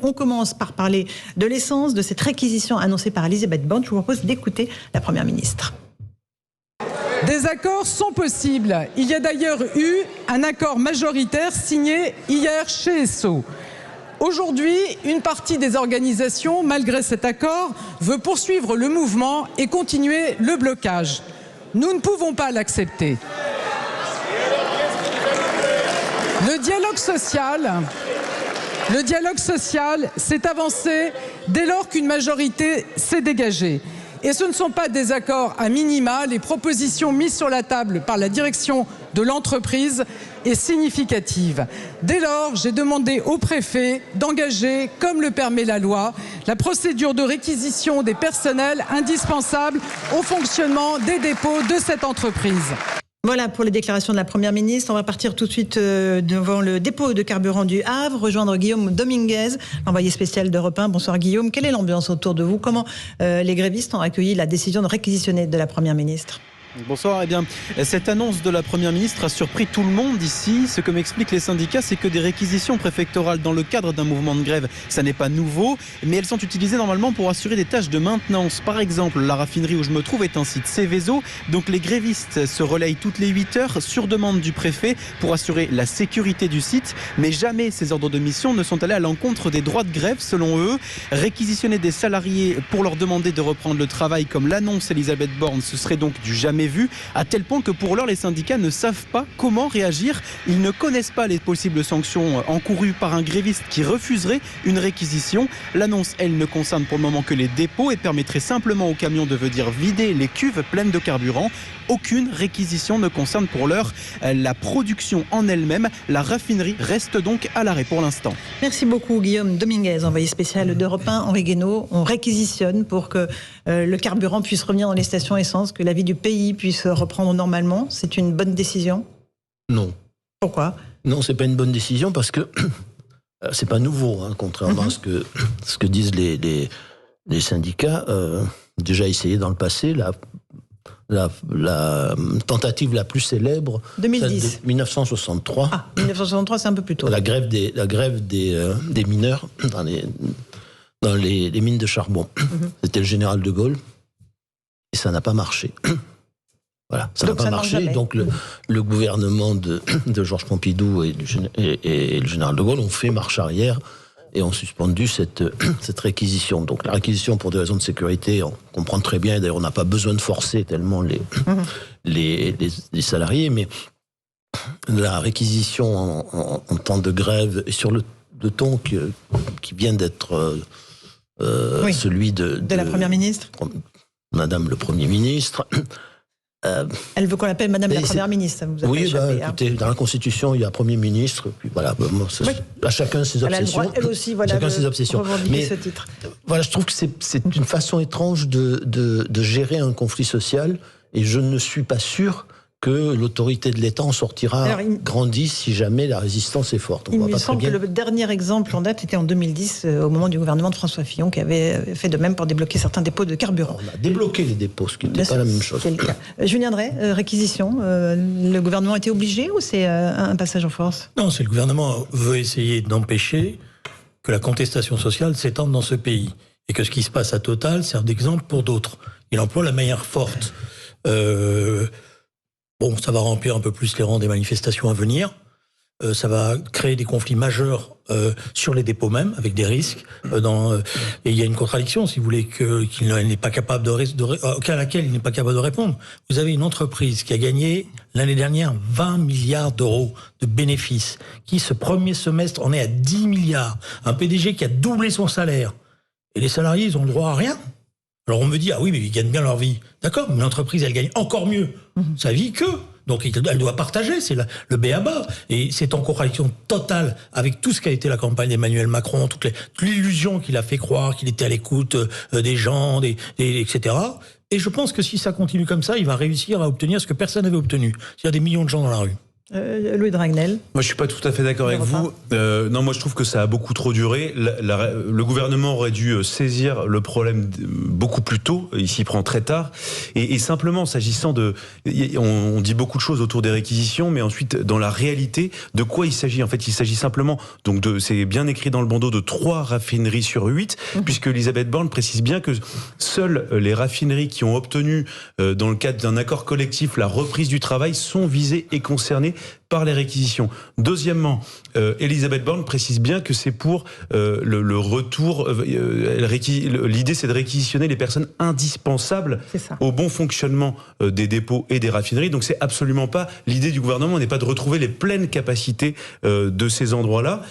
On commence par parler de l'essence, de cette réquisition annoncée par Elisabeth Borne. Je vous propose d'écouter la Première ministre. Des accords sont possibles. Il y a d'ailleurs eu un accord majoritaire signé hier chez Esso. Aujourd'hui, une partie des organisations, malgré cet accord, veut poursuivre le mouvement et continuer le blocage. Nous ne pouvons pas l'accepter. Le dialogue social s'est avancé dès lors qu'une majorité s'est dégagée. Et ce ne sont pas des accords à minima. Les propositions mises sur la table par la direction de l'entreprise est significative. Dès lors, j'ai demandé au préfet d'engager, comme le permet la loi, la procédure de réquisition des personnels indispensables au fonctionnement des dépôts de cette entreprise. Voilà pour les déclarations de la Première ministre. On va partir tout de suite devant le dépôt de carburant du Havre, rejoindre Guillaume Dominguez, l'envoyé spécial d'Europe 1. Bonsoir Guillaume. Quelle est l'ambiance autour de vous? Comment les grévistes ont accueilli la décision de réquisitionner de la Première ministre? Bonsoir. Eh bien, cette annonce de la Première ministre a surpris tout le monde ici. Ce que m'expliquent les syndicats, c'est que des réquisitions préfectorales dans le cadre d'un mouvement de grève, ça n'est pas nouveau, mais elles sont utilisées normalement pour assurer des tâches de maintenance. Par exemple, la raffinerie où je me trouve est un site Céveso, donc les grévistes se relayent toutes les 8 heures sur demande du préfet pour assurer la sécurité du site, mais jamais ces ordres de mission ne sont allés à l'encontre des droits de grève selon eux. Réquisitionner des salariés pour leur demander de reprendre le travail comme l'annonce Elisabeth Borne, ce serait donc du jamais vu, à tel point que pour l'heure les syndicats ne savent pas comment réagir. Ils ne connaissent pas les possibles sanctions encourues par un gréviste qui refuserait une réquisition. L'annonce, elle, ne concerne pour le moment que les dépôts et permettrait simplement aux camions de venir vider les cuves pleines de carburant. Aucune réquisition ne concerne pour l'heure la production en elle-même. La raffinerie reste donc à l'arrêt pour l'instant. Merci beaucoup Guillaume Dominguez, envoyé spécial d'Europe 1. Henri Guénaud, on réquisitionne pour que le carburant puisse revenir dans les stations essence, que la vie du pays puisse reprendre normalement. C'est une bonne décision? Non. Pourquoi? Non, c'est pas une bonne décision parce que c'est pas nouveau, hein, contrairement à ce que disent les syndicats. Déjà essayé dans le passé, la tentative la plus célèbre, 2010. 1963. Ah, 1963, c'est un peu plus tôt. La grève des mineurs dans les mines de charbon. C'était le général de Gaulle et ça n'a pas marché. Voilà, ça n'a pas marché. Donc le gouvernement de Georges Pompidou et le général de Gaulle ont fait marche arrière et ont suspendu cette réquisition. Donc la réquisition pour des raisons de sécurité, on comprend très bien, d'ailleurs on n'a pas besoin de forcer tellement les salariés, mais la réquisition en temps de grève, et sur le ton qui vient d'être celui de la Première ministre, Madame le Premier ministre. Elle veut qu'on l'appelle Madame la Première ministre, ça vous a échappé, écoutez, dans la Constitution, il y a Premier ministre, puis voilà, à chacun ses obsessions. Elle a le droit, elle aussi, voilà, chacun ses obsessions. Mais ce titre. Voilà, je trouve que c'est une façon étrange de gérer un conflit social, et je ne suis pas sûr que l'autorité de l'État en sortira grandie si jamais la résistance est forte. Il me semble que le dernier exemple en date était en 2010, au moment du gouvernement de François Fillon, qui avait fait de même pour débloquer certains dépôts de carburant. On a débloqué les dépôts, ce qui n'était pas la même chose. Julien Drey, réquisition, le gouvernement a été obligé ou c'est un passage en force? Non, c'est le gouvernement veut essayer d'empêcher que la contestation sociale s'étende dans ce pays et que ce qui se passe à Total serve d'exemple pour d'autres. Il emploie la manière forte. Bon, ça va remplir un peu plus les rangs des manifestations à venir. Ça va créer des conflits majeurs sur les dépôts même, avec des risques. Et il y a une contradiction, si vous voulez, qu'il n'est pas capable à laquelle il n'est pas capable de répondre. Vous avez une entreprise qui a gagné l'année dernière 20 milliards d'euros de bénéfices, qui ce premier semestre en est à 10 milliards. Un PDG qui a doublé son salaire. Et les salariés, ils ont le droit à rien. Alors on me dit, ah oui, mais ils gagnent bien leur vie. D'accord, mais l'entreprise, elle gagne encore mieux sa vie qu'eux. Donc elle doit partager, c'est le b.a.-ba. Et c'est en contradiction totale avec tout ce qu'a été la campagne d'Emmanuel Macron, toute l'illusion qu'il a fait croire qu'il était à l'écoute des gens, etc. Et je pense que si ça continue comme ça, il va réussir à obtenir ce que personne n'avait obtenu. C'est-à-dire des millions de gens dans la rue. Louis Dragnel. Moi, je ne suis pas tout à fait d'accord avec vous. Non, moi, je trouve que ça a beaucoup trop duré. Le gouvernement aurait dû saisir le problème beaucoup plus tôt. Il s'y prend très tard. Et simplement, s'agissant de... On dit beaucoup de choses autour des réquisitions, mais ensuite, dans la réalité, de quoi il s'agit? En fait, il s'agit simplement, donc c'est bien écrit dans le bandeau, de 3 raffineries sur 8, puisque Elisabeth Borne précise bien que seules les raffineries qui ont obtenu, dans le cadre d'un accord collectif, la reprise du travail, sont visées et concernées par les réquisitions. Deuxièmement, Elisabeth Borne précise bien que c'est pour le retour. L'idée, c'est de réquisitionner les personnes indispensables au bon fonctionnement des dépôts et des raffineries. Donc, c'est absolument pas l'idée du gouvernement, n'est pas de retrouver les pleines capacités de ces endroits-là.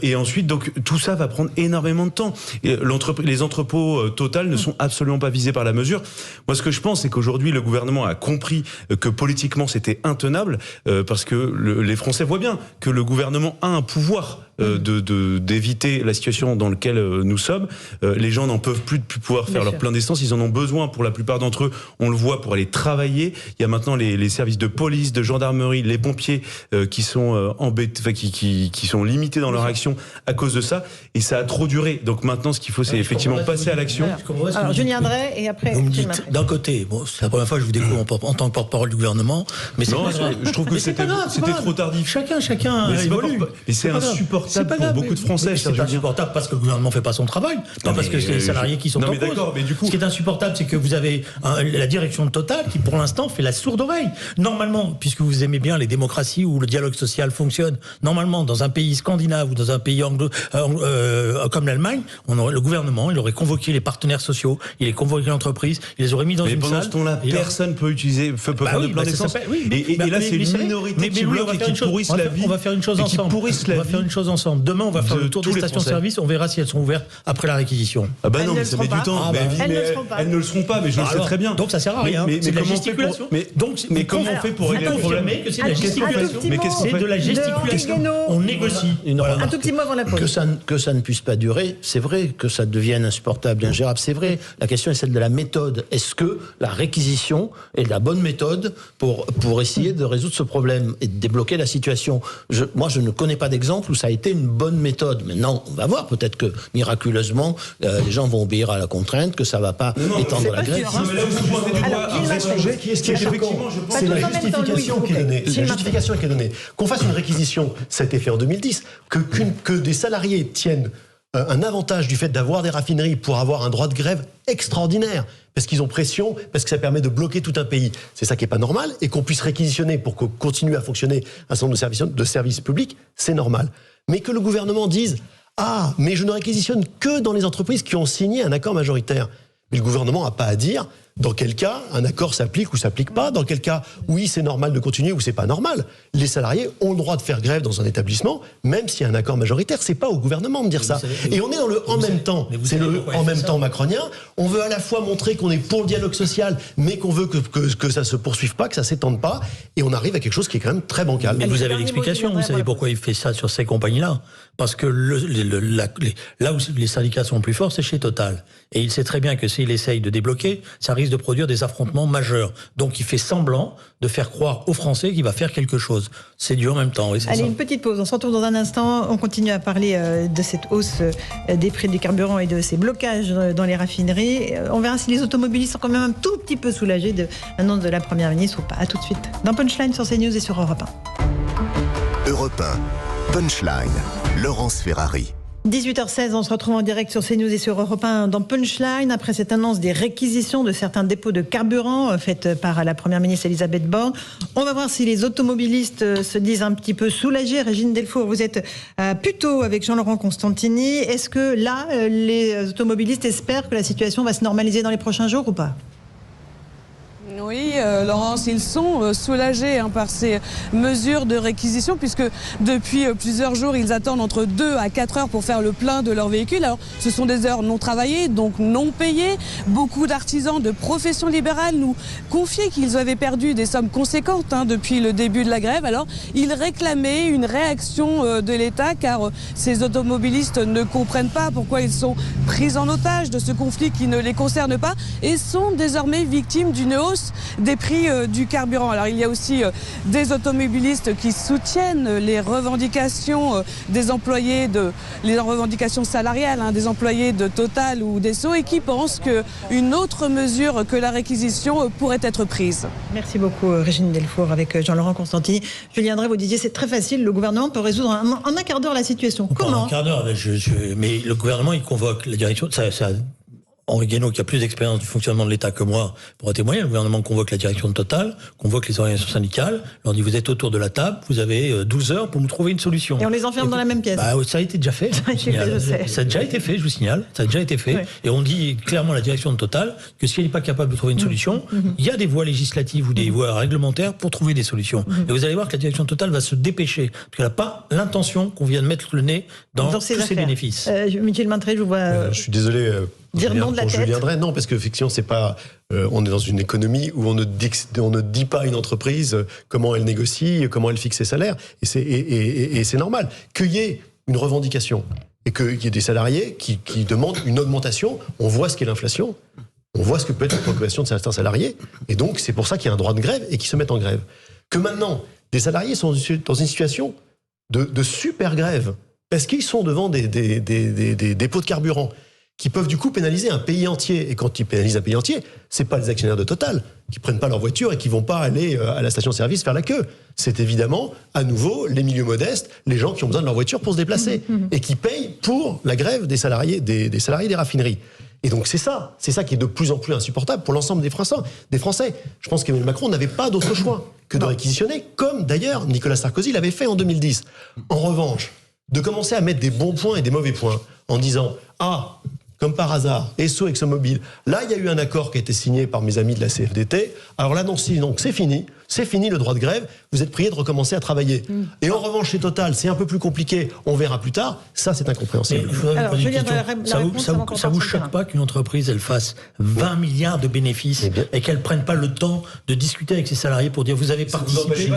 Et ensuite, donc, tout ça va prendre énormément de temps. Les entrepôts Total ne sont absolument pas visés par la mesure. Moi, ce que je pense, c'est qu'aujourd'hui, le gouvernement a compris que politiquement, c'était intenable, parce que les Français voient bien que le gouvernement a un pouvoir d'éviter la situation dans laquelle nous sommes. Les gens n'en peuvent plus de pouvoir faire leur plein d'essence. Ils en ont besoin pour la plupart d'entre eux. On le voit pour aller travailler. Il y a maintenant les services de police, de gendarmerie, les pompiers qui sont embêtés, qui sont limités dans leur action à cause de ça. Et ça a trop duré. Donc maintenant, ce qu'il faut, c'est effectivement passer à l'action. Alors, Julien Drey, et après... Vous me dites, d'un côté, bon, c'est la première fois que je vous découvre en tant que porte-parole du gouvernement, mais c'est pas grave. Je trouve que c'était trop tardif. Chacun évolue. Et c'est insupportable pour beaucoup de Français. C'est insupportable parce que le gouvernement ne fait pas son travail, pas parce que c'est les salariés qui sont en cause. Mais du coup... Ce qui est insupportable, c'est que vous avez la direction de Total qui, pour l'instant, fait la sourde oreille. Normalement, puisque vous aimez bien les démocraties où le dialogue social fonctionne, normalement, dans un pays scandinave ou dans un pays comme l'Allemagne, le gouvernement, il aurait convoqué les partenaires sociaux, il aurait convoqué l'entreprise, il les aurait mis dans une salle. Mais pendant ce temps-là, personne peut faire de plein d'essence. Et là, c'est une minorité qui bloque et qui pourrissent la vie. On va faire une chose ensemble. On va faire une chose ensemble. Demain, on va faire le tour des stations-service. On verra si elles sont ouvertes après la réquisition. Ah bah non, mais ça met du temps. Elles ne le seront pas, mais je le sais très bien. Donc ça sert à rien. C'est de la gesticulation. Mais comment on fait pour régler le problème? Que c'est de la gesticulation. Mais qu'est-ce qu'on fait? C'est de la gesticulation. On négocie. Un tout petit mot avant la pause. Que ça ne puisse pas durer, c'est vrai. Que ça devienne insupportable et ingérable, c'est vrai. La question est celle de la méthode. Est-ce que la réquisition est la bonne méthode pour essayer de résoudre ce problème et de débloquer la situation? Moi, je ne connais pas d'exemple où ça a été une bonne méthode. Maintenant, on va voir. Peut-être que, miraculeusement, les gens vont obéir à la contrainte, que ça ne va pas étendre la grève. C'est la justification qui est donnée. C'est la justification qui est donnée. Qu'on fasse une réquisition, ça a été fait en 2010. Que des salariés tiennent un avantage du fait d'avoir des raffineries pour avoir un droit de grève extraordinaire, parce qu'ils ont pression, parce que ça permet de bloquer tout un pays. C'est ça qui n'est pas normal, et qu'on puisse réquisitionner pour que continue à fonctionner un certain nombre de services publics, c'est normal. Mais que le gouvernement dise « Ah, mais je ne réquisitionne que dans les entreprises qui ont signé un accord majoritaire ». Mais le gouvernement n'a pas à dire dans quel cas un accord s'applique ou s'applique pas, dans quel cas, oui, c'est normal de continuer ou c'est pas normal. Les salariés ont le droit de faire grève dans un établissement, même s'il y a un accord majoritaire. C'est pas au gouvernement de dire ça. Et on est dans le en même temps. C'est le en même temps macronien. On veut à la fois montrer qu'on est pour le dialogue social, mais qu'on veut que ça se poursuive pas, que ça s'étende pas. Et on arrive à quelque chose qui est quand même très bancal. Mais vous avez l'explication. Vous savez pourquoi il fait ça sur ces compagnies-là? Parce que là où les syndicats sont plus forts, c'est chez Total. Et il sait très bien que s'il essaye de débloquer, ça risque de produire des affrontements majeurs. Donc il fait semblant de faire croire aux Français qu'il va faire quelque chose. C'est dur en même temps. Oui, allez, une petite pause. On se retrouve dans un instant. On continue à parler de cette hausse des prix du carburant et de ces blocages dans les raffineries. On verra si les automobilistes sont quand même un tout petit peu soulagés de l'annonce de la Première ministre ou pas. À tout de suite. Dans Punchline sur CNews et sur Europe 1. Europe 1. Punchline. Laurence Ferrari. 18h16, on se retrouve en direct sur CNews et sur Europe 1 dans Punchline après cette annonce des réquisitions de certains dépôts de carburant faites par la Première ministre Elisabeth Borne. On va voir si les automobilistes se disent un petit peu soulagés. Régine Delfour, vous êtes plutôt avec Jean-Laurent Constantini. Est-ce que là, les automobilistes espèrent que la situation va se normaliser dans les prochains jours ou pas ? Oui, Laurence, ils sont soulagés par ces mesures de réquisition puisque depuis plusieurs jours, ils attendent entre 2 à 4 heures pour faire le plein de leur véhicule. Alors, ce sont des heures non travaillées, donc non payées. Beaucoup d'artisans de profession libérale nous confiaient qu'ils avaient perdu des sommes conséquentes depuis le début de la grève. Alors, ils réclamaient une réaction de l'État car ces automobilistes ne comprennent pas pourquoi ils sont pris en otage de ce conflit qui ne les concerne pas et sont désormais victimes d'une hausse hausse des prix du carburant. Alors il y a aussi des automobilistes qui soutiennent les revendications des employés, les revendications salariales des employés de Total ou d'Esso, et qui pensent qu'une autre mesure que la réquisition pourrait être prise. Merci beaucoup Régine Delfour avec Jean-Laurent Constantini. Julien Drey, vous disiez c'est très facile, le gouvernement peut résoudre en un quart d'heure la situation. Comment ? En un quart d'heure, mais le gouvernement il convoque la direction. Henri Guénaud, qui a plus d'expérience du fonctionnement de l'État que moi, pourra témoigner. Le gouvernement convoque la direction de Total, convoque les organisations syndicales, leur dit vous êtes autour de la table, vous avez 12 heures pour nous trouver une solution. Et on les enferme dans la même pièce. Ça a été déjà fait. Ça a déjà été fait, je vous signale. Ça a déjà été fait. Oui. Et on dit clairement à la direction de Total que si elle n'est pas capable de trouver une solution, il y a des voies législatives ou des voies réglementaires pour trouver des solutions. Et vous allez voir que la direction de Total va se dépêcher, parce qu'elle n'a pas l'intention qu'on vienne mettre le nez dans tous ces bénéfices. Michel Maintré, je vous vois... je suis désolé... dire non de la tête. Julien Drey, non, parce qu'effectivement, c'est pas. On est dans une économie où on ne dit pas à une entreprise comment elle négocie, comment elle fixe ses salaires, et c'est normal. Qu'il y ait une revendication et qu'il y ait des salariés qui demandent une augmentation, on voit ce qu'est l'inflation, on voit ce que peut être la préoccupation de certains salariés, et donc c'est pour ça qu'il y a un droit de grève et qu'ils se mettent en grève. Que maintenant, des salariés sont dans une situation de super grève, parce qu'ils sont devant des dépôts de carburant, qui peuvent du coup pénaliser un pays entier. Et quand ils pénalisent un pays entier, c'est pas les actionnaires de Total qui prennent pas leur voiture et qui vont pas aller à la station-service faire la queue. C'est évidemment, à nouveau, les milieux modestes, les gens qui ont besoin de leur voiture pour se déplacer et qui payent pour la grève des salariés des raffineries. Et donc c'est ça qui est de plus en plus insupportable pour l'ensemble des Français. Je pense qu'Emmanuel Macron n'avait pas d'autre choix que de réquisitionner, comme d'ailleurs Nicolas Sarkozy l'avait fait en 2010. En revanche, de commencer à mettre des bons points et des mauvais points en disant « Ah !» comme par hasard, Esso, ExxonMobil. Là, il y a eu un accord qui a été signé par mes amis de la CFDT. Alors là, donc c'est fini le droit de grève. Vous êtes priés de recommencer à travailler. Et en revanche, chez Total, c'est un peu plus compliqué. On verra plus tard. Ça, c'est incompréhensible. Ça vous choque pas qu'une entreprise, elle fasse 20 milliards de bénéfices et qu'elle prenne pas le temps de discuter avec ses salariés pour dire vous avez participé.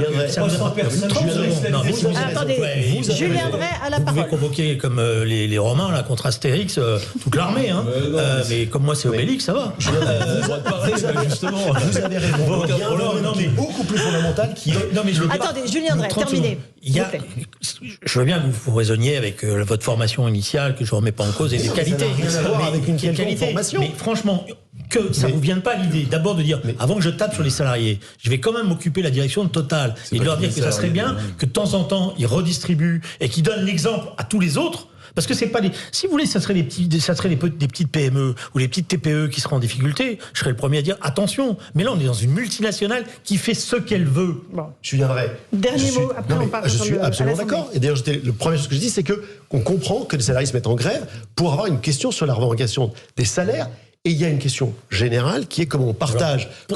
Attendez, Julien Drey à la parole. Vous pouvez convoquer comme les Romains là contre Astérix toute l'armée. Mais comme moi, c'est Obélix, ça va. Justement, vous avez raison. Non, mais beaucoup plus fondamental qui est... Attendez, Julien Drey, terminez. Je veux bien que vous raisonniez avec votre formation initiale, que je ne remets pas en cause, et des qualités. Avec une quelconque formation. Mais franchement, que ça ne vous vienne pas l'idée d'abord de dire, avant que je tape sur les salariés, je vais quand même occuper la direction de Total et de leur dire que ça serait bien que de temps en temps, ils redistribuent et qu'ils donnent l'exemple à tous les autres. Parce que c'est pas si vous voulez, ça serait des petites PME ou les petites TPE qui seraient en difficulté. Je serais le premier à dire attention. Mais là, on est dans une multinationale qui fait ce qu'elle veut. Bon. Je viendrai. Dernier mot. Après, on parle. Je suis absolument d'accord. Et d'ailleurs, le premier chose que je dis, c'est qu'on comprend que les salariés se mettent en grève pour avoir une question sur la revendication des salaires. Et il y a une question générale qui est comment on partage le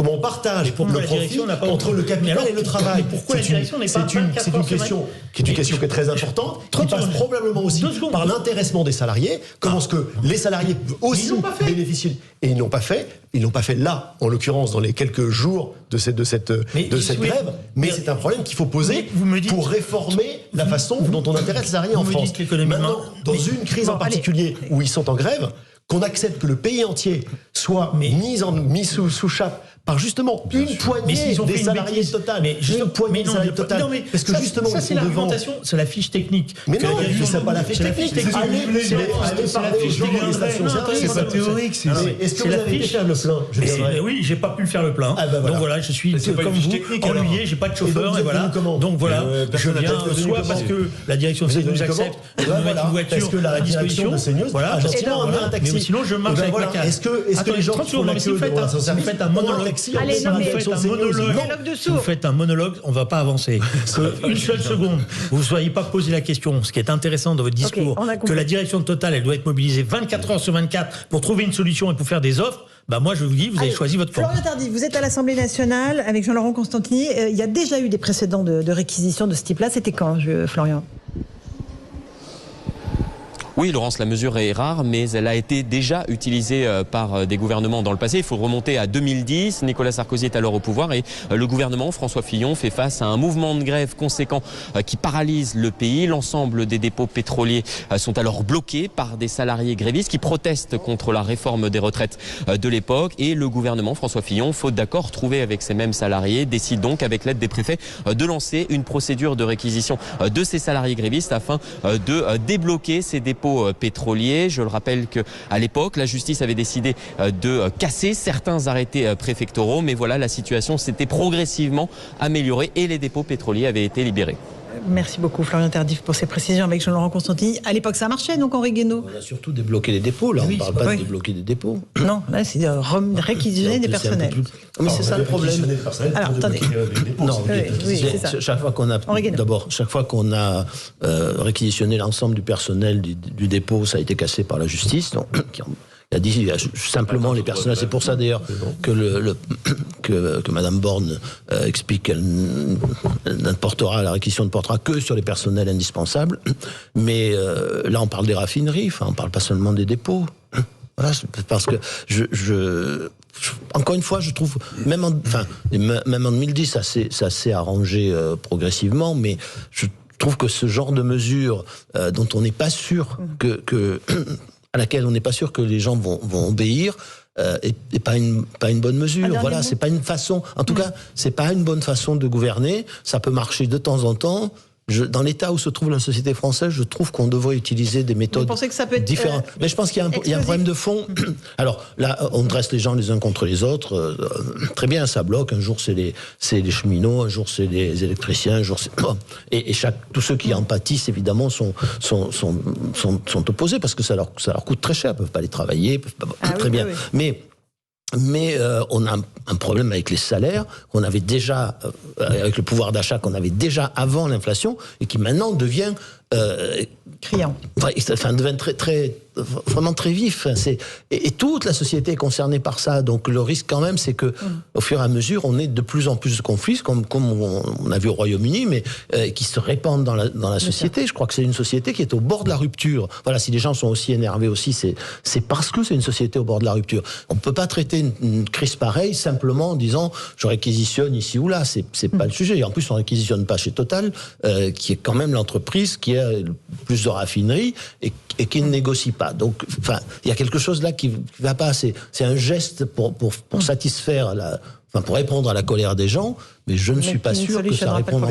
profit entre le capital et le travail. Pourquoi la direction n'est pas C'est une question qui est très importante, qui passe probablement aussi par l'intéressement des salariés. Comment est-ce que les salariés peuvent aussi bénéficier? Et ils n'ont pas fait. Ils n'ont pas fait là, en l'occurrence, dans les quelques jours de cette grève. Mais c'est un problème qu'il faut poser pour réformer la façon dont on intéresse les salariés en France. Maintenant, dans une crise en particulier où ils sont en grève, qu'on accepte que le pays entier soit mis sous chape par justement une poignée des salariés de Total. Une poignée des salariés de Total. Parce que justement, ça, c'est l'argumentation, c'est la fiche technique. Mais non, c'est pas la fiche technique. Allez parler aux gens des stations-service. C'est pas théorique. Est-ce que vous avez fait faire le plein? Oui, j'ai pas pu le faire le plein. Donc voilà, je suis comme vous, ennuyé, j'ai pas de chauffeur. Et voilà. Donc voilà, je viens soit parce que la direction de CNews accepte de me mettre une voiture à disposition. Voilà, mais sinon je marche avec ma carte. Est-ce que les gens font la queue devant si vous faites un monologue, si vous faites un monologue, on ne va pas avancer. Une seule seconde, vous ne soyez pas posé la question, ce qui est intéressant dans votre discours, que la direction de Total, elle doit être mobilisée 24 heures sur 24 pour trouver une solution et pour faire des offres. Moi, je vous dis, vous avez choisi votre camp. Florian Tardif, vous êtes à l'Assemblée nationale avec Jean-Laurent Constantini. Il y a déjà eu des précédents de réquisition de ce type-là. C'était quand, Florian ? Oui, Laurence, la mesure est rare, mais elle a été déjà utilisée par des gouvernements dans le passé. Il faut remonter à 2010. Nicolas Sarkozy est alors au pouvoir et le gouvernement François Fillon fait face à un mouvement de grève conséquent qui paralyse le pays. L'ensemble des dépôts pétroliers sont alors bloqués par des salariés grévistes qui protestent contre la réforme des retraites de l'époque. Et le gouvernement François Fillon, faute d'accord trouvé avec ces mêmes salariés, décide donc avec l'aide des préfets de lancer une procédure de réquisition de ces salariés grévistes afin de débloquer ces dépôts pétroliers. Je le rappelle qu'à l'époque, la justice avait décidé de casser certains arrêtés préfectoraux, mais voilà, la situation s'était progressivement améliorée et les dépôts pétroliers avaient été libérés. Merci beaucoup Florian Tardif pour ces précisions avec Jean-Laurent Constantini. À l'époque, ça marchait, donc Henri Guénaud. On a surtout débloqué les dépôts, là. Oui, on ne parle pas de débloquer des dépôts. Non, là, c'est réquisitionner des personnels. Mais c'est ça le problème. Alors, attendez. Non, oui, c'est ça. Chaque fois qu'on a réquisitionné l'ensemble du personnel du dépôt, ça a été cassé par la justice. Donc, il a dit simplement les personnels. C'est pour ça d'ailleurs que Madame Borne explique qu'elle la réquisition ne portera que sur les personnels indispensables. Mais là, on parle des raffineries. Enfin, on parle pas seulement des dépôts. Voilà, parce que encore une fois, je trouve même en 2010, ça s'est arrangé progressivement, mais je trouve que ce genre de mesure dont on n'est pas sûr à laquelle on n'est pas sûr que les gens vont obéir, et pas une bonne mesure. Voilà, c'est pas une façon. En tout cas, c'est pas une bonne façon de gouverner. Ça peut marcher de temps en temps. Dans l'état où se trouve la société française, je trouve qu'on devrait utiliser des méthodes différentes. Mais je pense qu'il y a un problème de fond. Alors là, on dresse les gens les uns contre les autres. Très bien, ça bloque. Un jour, c'est les cheminots, un jour, c'est les électriciens, un jour, c'est... Et tous ceux qui en pâtissent, évidemment, sont opposés parce que ça leur coûte très cher. Ils ne peuvent pas aller travailler. Très bien. Oui. Mais on a un problème avec les salaires qu'on avait déjà, avec le pouvoir d'achat qu'on avait déjà avant l'inflation et qui maintenant devient criant. Enfin, devient vraiment très vif. Et toute la société est concernée par ça. Donc le risque quand même, c'est que au fur et à mesure, on ait de plus en plus de conflits, comme on a vu au Royaume-Uni, mais qui se répandent dans la société. Je crois que c'est une société qui est au bord de la rupture. Voilà, si les gens sont aussi énervés aussi, c'est parce que c'est une société au bord de la rupture. On ne peut pas traiter une crise pareille simplement en disant je réquisitionne ici ou là. C'est pas le sujet. Et en plus, on réquisitionne pas chez Total, qui est quand même l'entreprise qui a le plus de raffineries et qui ne négocie pas. Donc, enfin, il y a quelque chose là qui va pas. C'est un geste pour satisfaire pour répondre à la colère des gens, mais je ne suis pas sûr que ça réponde.